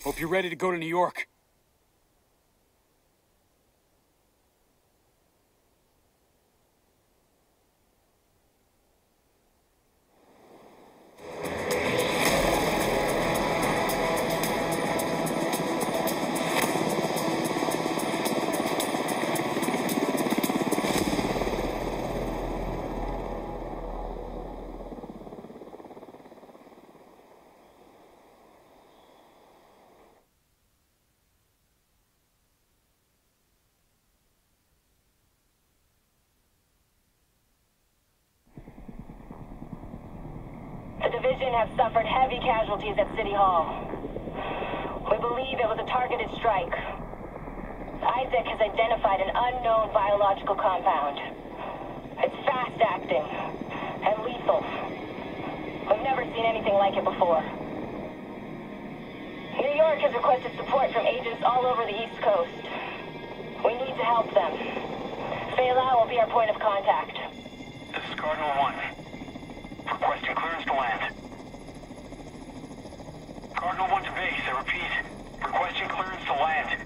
Hope you're ready to go to New York. The division have suffered heavy casualties at City Hall. We believe it was a targeted strike. Isaac has identified an unknown biological compound. It's fast-acting and lethal. We've never seen anything like it before. New York has requested support from agents all over the East Coast. We need to help them. Fela will be our point of contact. This is Cardinal 1. Requesting clearance to land. Cardinal 1 to base, I repeat. Requesting clearance to land.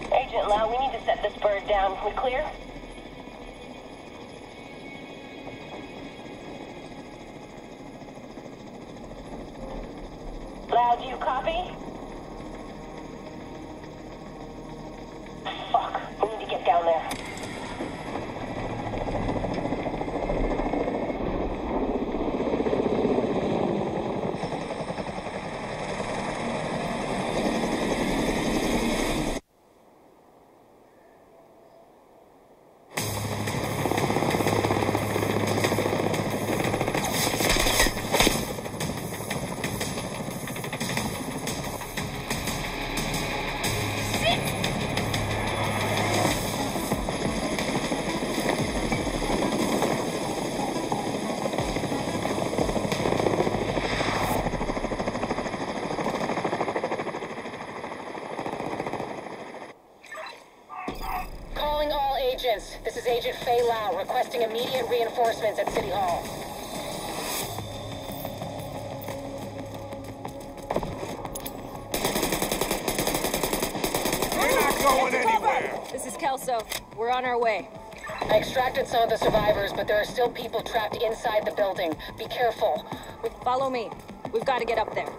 Agent Lau, we need to set this bird down. We clear? Lau, do you copy? Fuck, we need to get down there. This is Agent Fei Lau requesting immediate reinforcements at City Hall. We're not going anywhere! This is Kelso. We're on our way. I extracted some of the survivors, but there are still people trapped inside the building. Be careful. Follow me. We've got to get up there.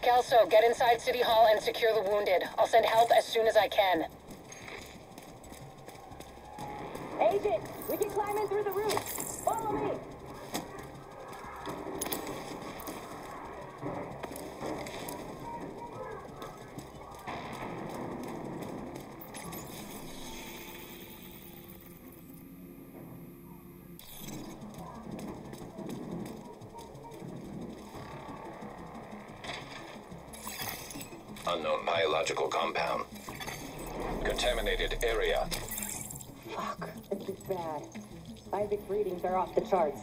Kelso, get inside City Hall and secure the wounded. I'll send help as soon as I can. Agent, we can climb in through the roof. Follow me. Unknown biological compound. Contaminated area. Fuck, this is bad. Isaac's readings are off the charts.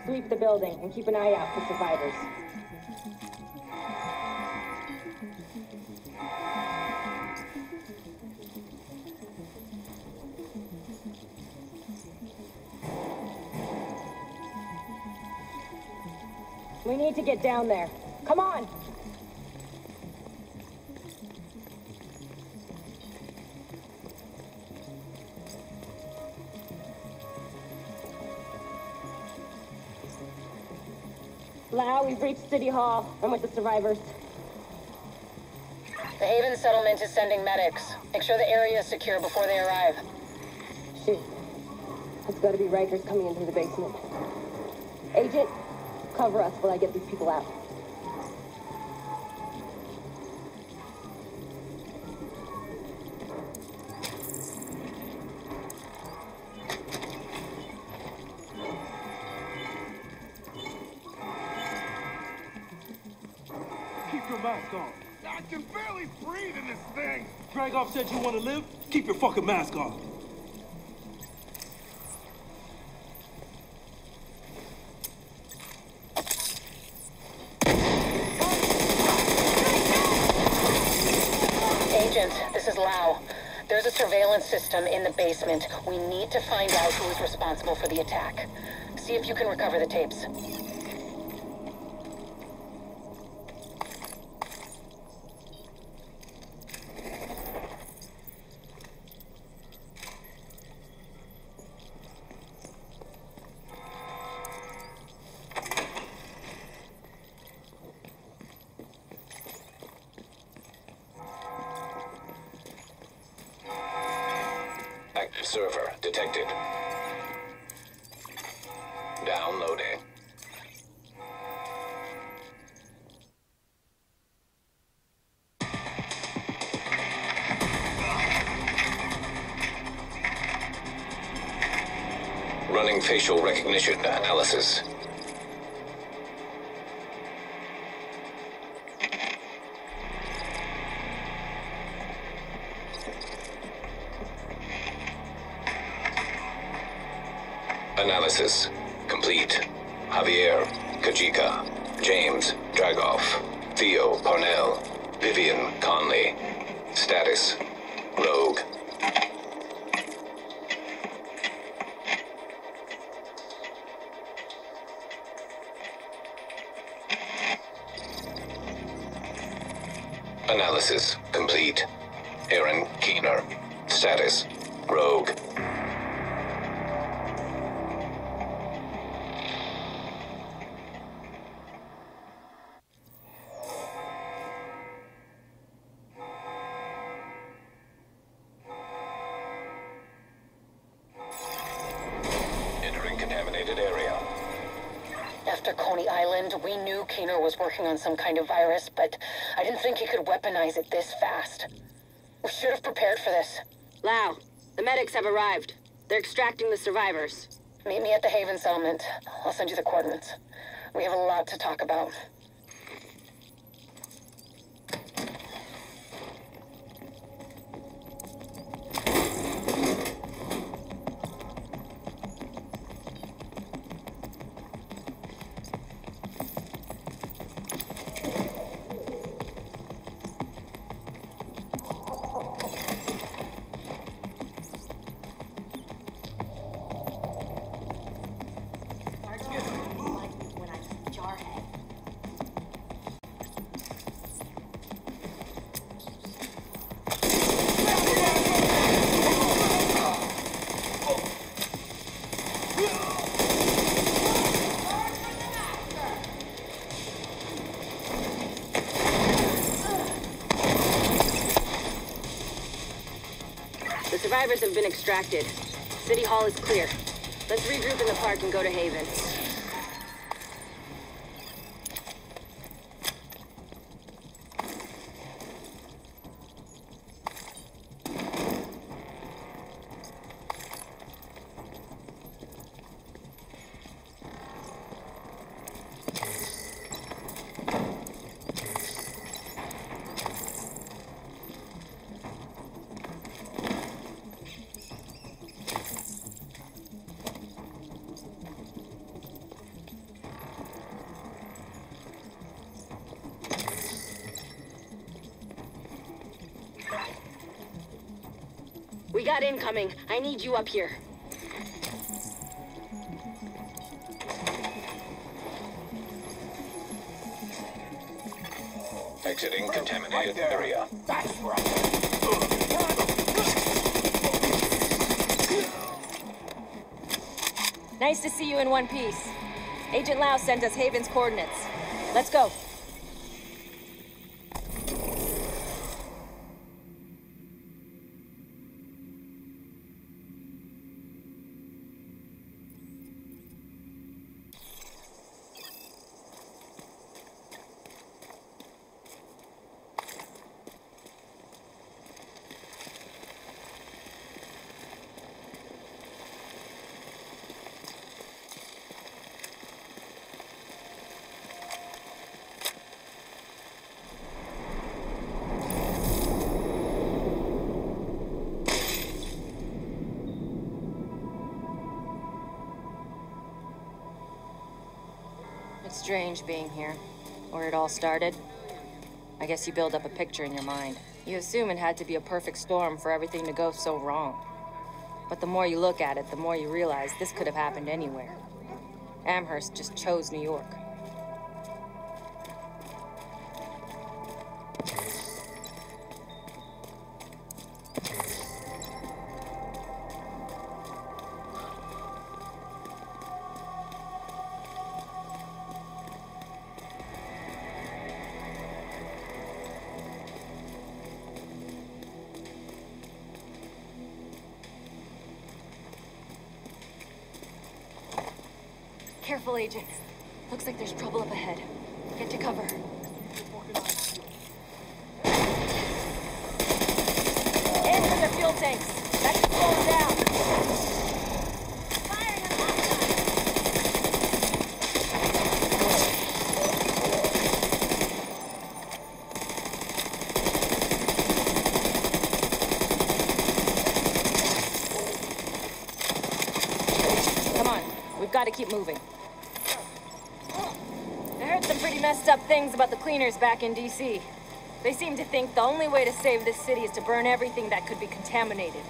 Sweep the building and keep an eye out for survivors. We need to get down there. Come on! Lau, we've reached City Hall. I'm with the survivors. The Haven settlement is sending medics. Make sure the area is secure before they arrive. Shit. It's gotta be Rikers coming in through the basement. Agent, cover us while I get these people out. Keep your mask on. I can barely breathe in this thing. Dragoff said you want to live? Keep your fucking mask on. Agent, this is Lau. There's a surveillance system in the basement. We need to find out who is responsible for the attack. See if you can recover the tapes. Active server detected. Downloading. Running facial recognition analysis. Analysis complete. Javier, Kajika, James, Dragoff, Theo, Parnell, Vivian, Conley. Status, Rogue. Analysis complete. Aaron Keener. Status, Rogue. Entering contaminated area. After Coney Island, we knew Keener was working on some kind of virus, but I didn't think he could weaponize it this fast. We should have prepared for this. Lau, the medics have arrived. They're extracting the survivors. Meet me at the Haven settlement. I'll send you the coordinates. We have a lot to talk about. The survivors have been extracted. City Hall is clear. Let's regroup in the park and go to Haven. We got incoming. I need you up here. Exiting contaminated area. That's where I Nice to see you in one piece. Agent Lau sent us Haven's coordinates. Let's go. strange being here. Where it all started. I guess you build up a picture in your mind. You assume it had to be a perfect storm for everything to go so wrong. But the more you look at it, the more you realize this could have happened anywhere. Amherst just chose New York. Careful, Agent. Looks like there's trouble up ahead. Get to cover. Aim for the fuel tanks. That should slow them down. Firing on that side. Come on. We've got to keep moving. I heard some pretty messed up things about the cleaners back in D.C. They seem to think the only way to save this city is to burn everything that could be contaminated.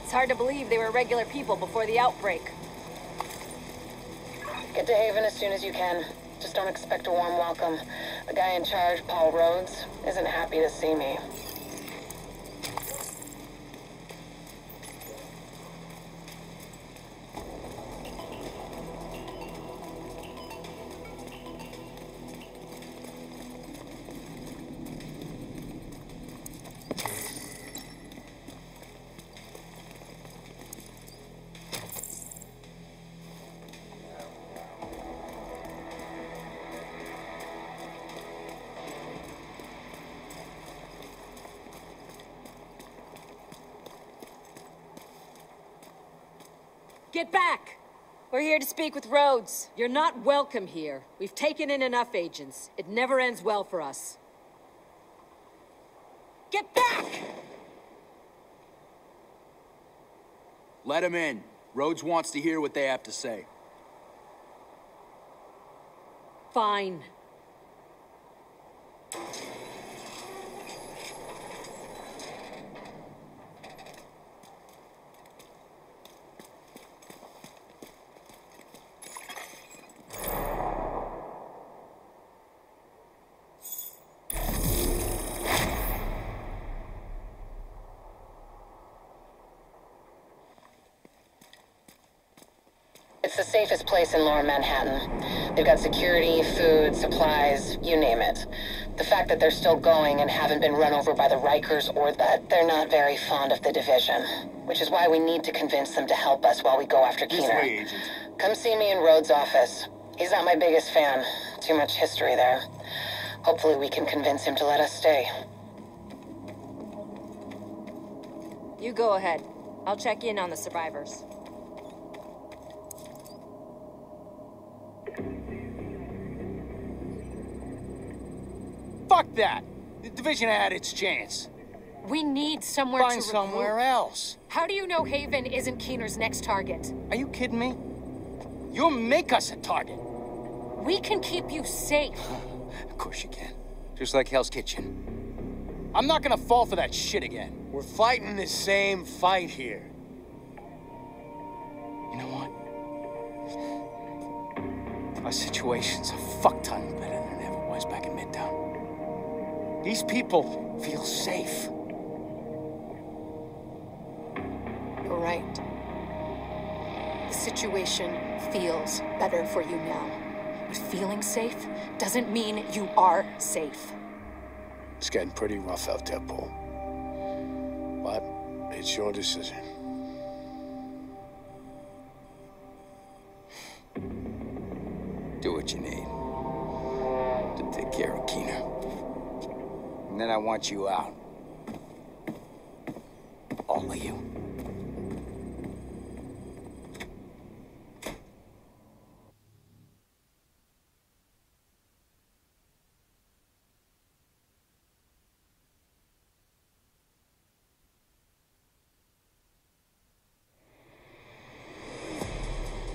It's hard to believe they were regular people before the outbreak. Get to Haven as soon as you can. Just don't expect a warm welcome. The guy in charge, Paul Rhodes, isn't happy to see me. Get back! We're here to speak with Rhodes. You're not welcome here. We've taken in enough agents. It never ends well for us. Get back! Let him in. Rhodes wants to hear what they have to say. Fine. It's the safest place in Lower Manhattan. They've got security, food, supplies, you name it. The fact that they're still going and haven't been run over by the Rikers or that they're not very fond of the division. Which is why we need to convince them to help us while we go after Keener. This way, Agent. Come see me in Rhodes' office. He's not my biggest fan. Too much history there. Hopefully we can convince him to let us stay. You go ahead. I'll check in on the survivors. Fuck that! The division had its chance. We need somewhere to Find somewhere else. How do you know Haven isn't Keener's next target? Are you kidding me? You'll make us a target. We can keep you safe. Of course you can. Just like Hell's Kitchen. I'm not gonna fall for that shit again. We're fighting the same fight here. You know what? Our situation's a fuck ton better than it ever was back in Midtown. These people feel safe. You're right. The situation feels better for you now. But feeling safe doesn't mean you are safe. It's getting pretty rough out there, Paul. But it's your decision. Do what you need to take care of Keener. And then I want you out. All of you.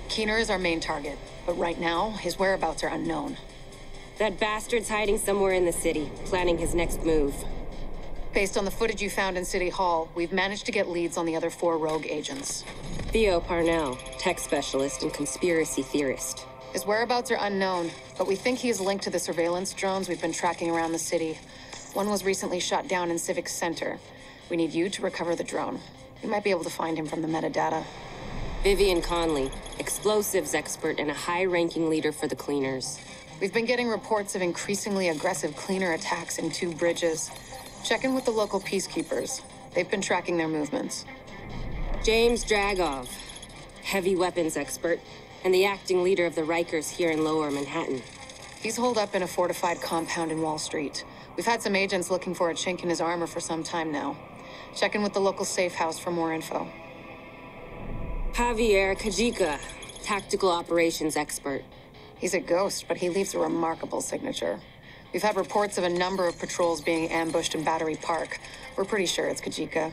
Keener is our main target, but right now, his whereabouts are unknown. That bastard's hiding somewhere in the city, planning his next move. Based on the footage you found in City Hall, we've managed to get leads on the other 4 rogue agents. Theo Parnell, tech specialist and conspiracy theorist. His whereabouts are unknown, but we think he is linked to the surveillance drones we've been tracking around the city. One was recently shot down in Civic Center. We need you to recover the drone. You might be able to find him from the metadata. Vivian Conley, explosives expert and a high-ranking leader for the Cleaners. We've been getting reports of increasingly aggressive cleaner attacks in 2 bridges. Check in with the local peacekeepers. They've been tracking their movements. James Dragov, heavy weapons expert, and the acting leader of the Rikers here in Lower Manhattan. He's holed up in a fortified compound in Wall Street. We've had some agents looking for a chink in his armor for some time now. Check in with the local safe house for more info. Javier Kajika, tactical operations expert. He's a ghost, but he leaves a remarkable signature. We've had reports of a number of patrols being ambushed in Battery Park. We're pretty sure it's Kajika.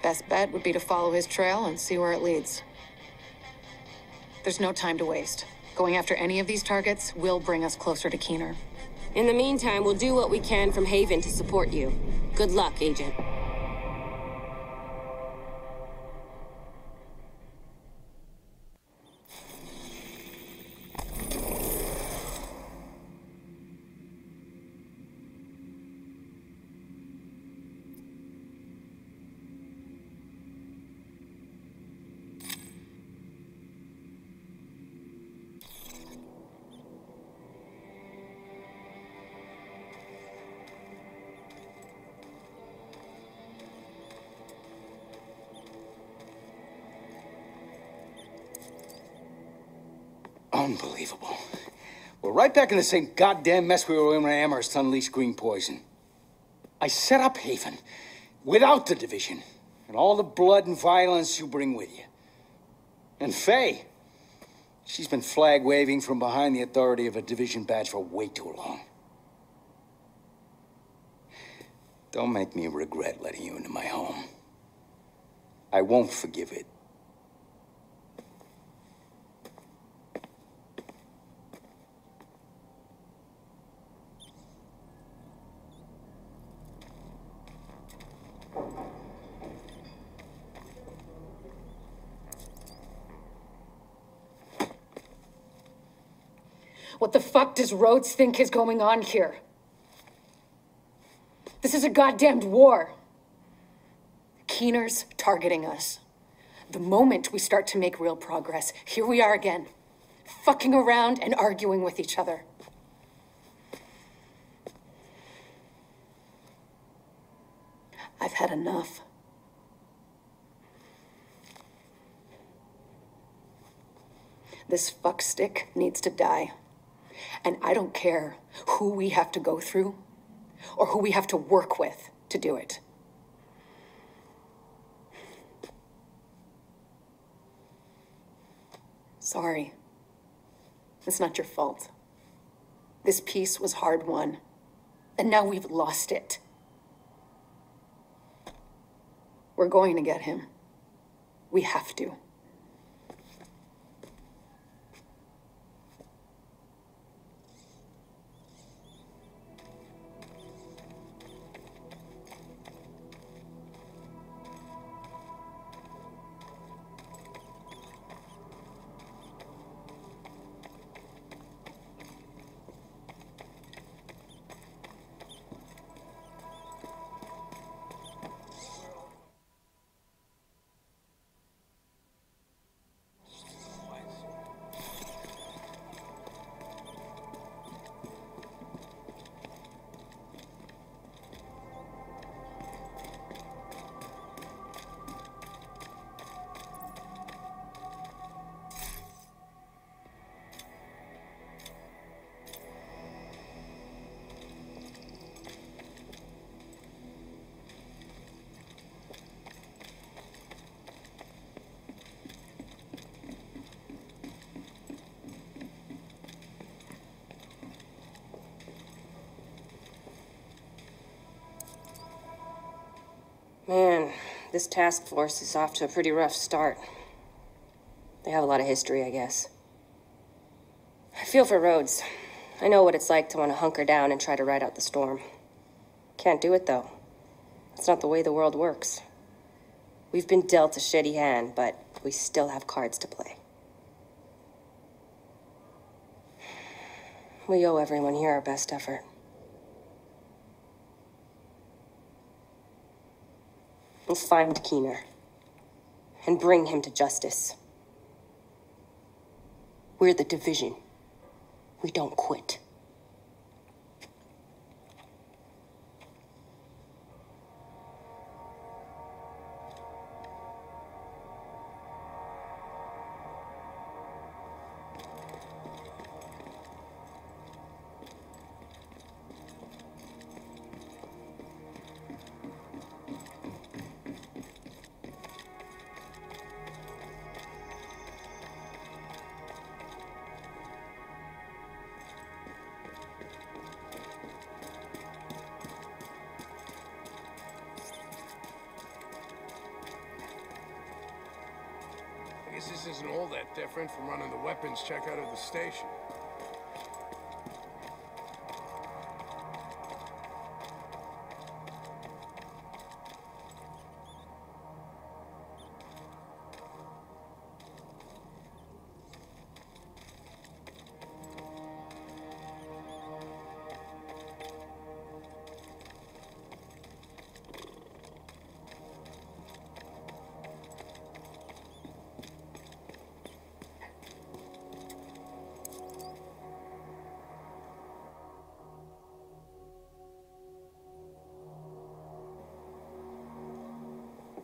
Best bet would be to follow his trail and see where it leads. There's no time to waste. Going after any of these targets will bring us closer to Keener. In the meantime, we'll do what we can from Haven to support you. Good luck, Agent. Unbelievable. We're right back in the same goddamn mess we were in when Amherst unleashed green poison. I set up Haven without the division and all the blood and violence you bring with you. And Faye, she's been flag-waving from behind the authority of a division badge for way too long. Don't make me regret letting you into my home. I won't forgive it. What the fuck does Rhodes think is going on here? This is a goddamned war. Keener's targeting us. The moment we start to make real progress, here we are again, fucking around and arguing with each other. I've had enough. This fuckstick needs to die. And I don't care who we have to go through or who we have to work with to do it. Sorry. It's not your fault. This peace was hard won, and now we've lost it. We're going to get him. We have to. Man, this task force is off to a pretty rough start. They have a lot of history, I guess. I feel for Rhodes. I know what it's like to want to hunker down and try to ride out the storm. Can't do it, though. It's not the way the world works. We've been dealt a shitty hand, but we still have cards to play. We owe everyone here our best effort. We'll find Keener and bring him to justice. We're the Division. We don't quit. I guess this isn't all that different from running the weapons check out of the station.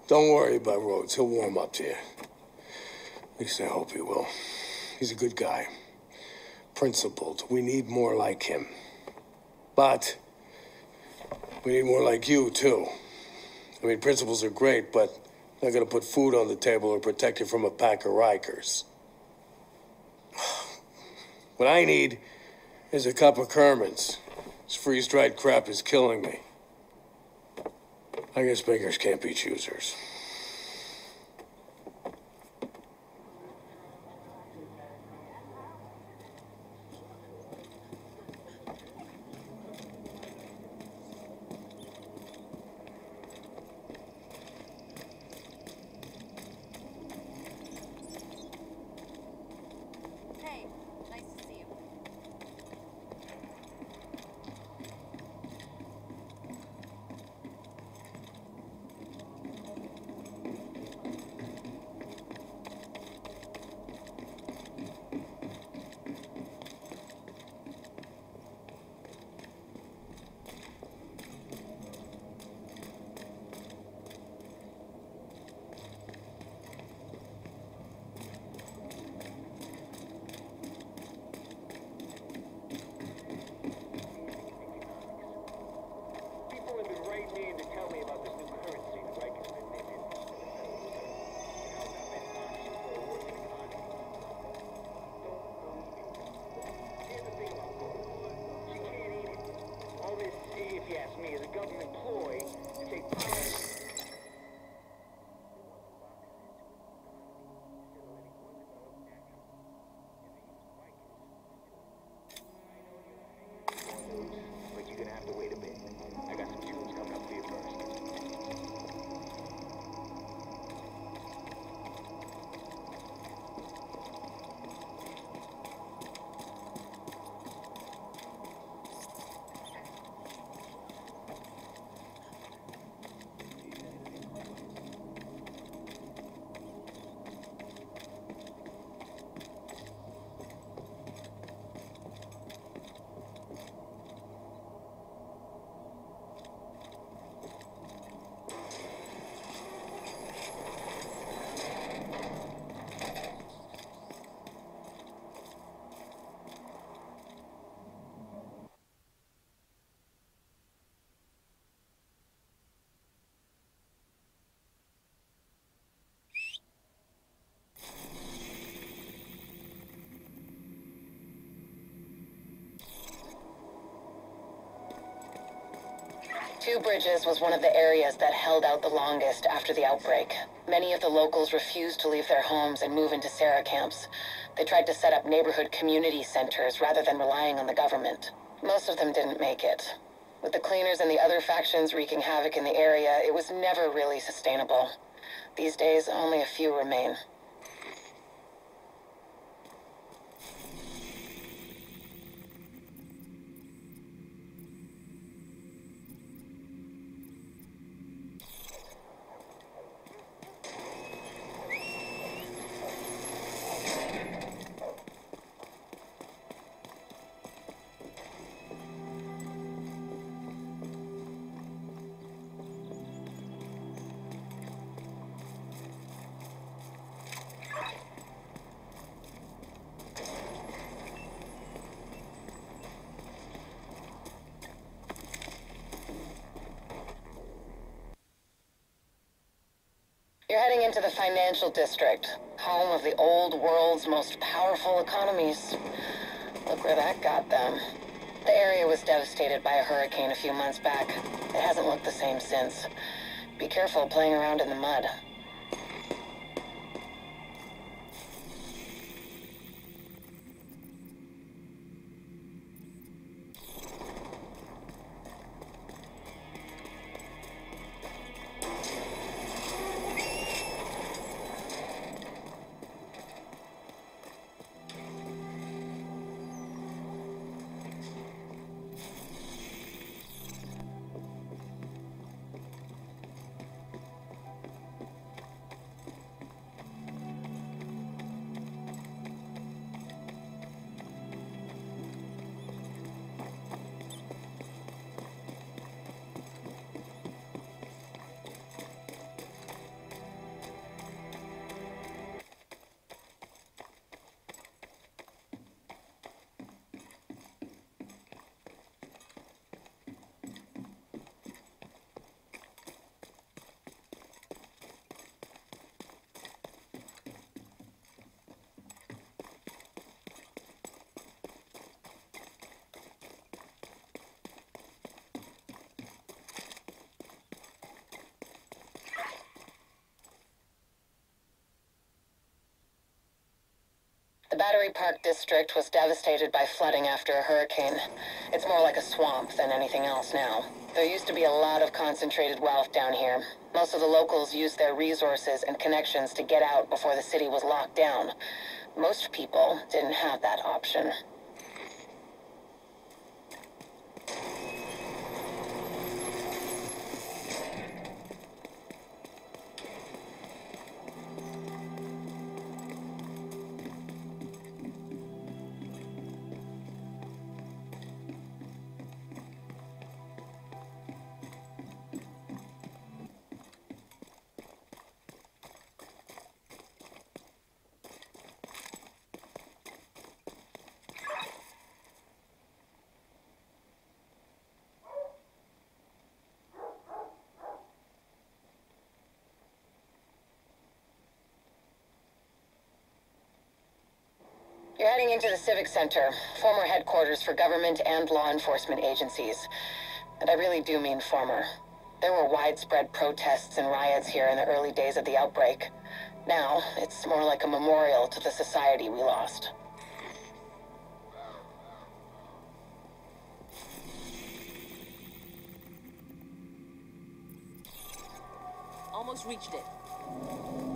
Don't worry about Rhodes. He'll warm up to you. At least I hope he will. He's a good guy. Principled. We need more like him. But we need more like you, too. I mean, principles are great, but not gonna put food on the table or protect you from a pack of Rikers. What I need is a cup of Kerman's. This freeze-dried crap is killing me. I guess beggars can't be choosers. Hey, nice to see you. Two Bridges was one of the areas that held out the longest after the outbreak. Many of the locals refused to leave their homes and move into Sarah camps. They tried to set up neighborhood community centers rather than relying on the government. Most of them didn't make it. With the cleaners and the other factions wreaking havoc in the area, it was never really sustainable. These days, only a few remain. You're heading into the financial district, home of the old world's most powerful economies. Look where that got them. The area was devastated by a hurricane a few months back. It hasn't looked the same since. Be careful playing around in the mud. The Battery Park district was devastated by flooding after a hurricane. It's more like a swamp than anything else now. There used to be a lot of concentrated wealth down here. Most of the locals used their resources and connections to get out before the city was locked down. Most people didn't have that option. You're heading into the Civic Center, former headquarters for government and law enforcement agencies. And I really do mean former. There were widespread protests and riots here in the early days of the outbreak. Now, it's more like a memorial to the society we lost. Almost reached it.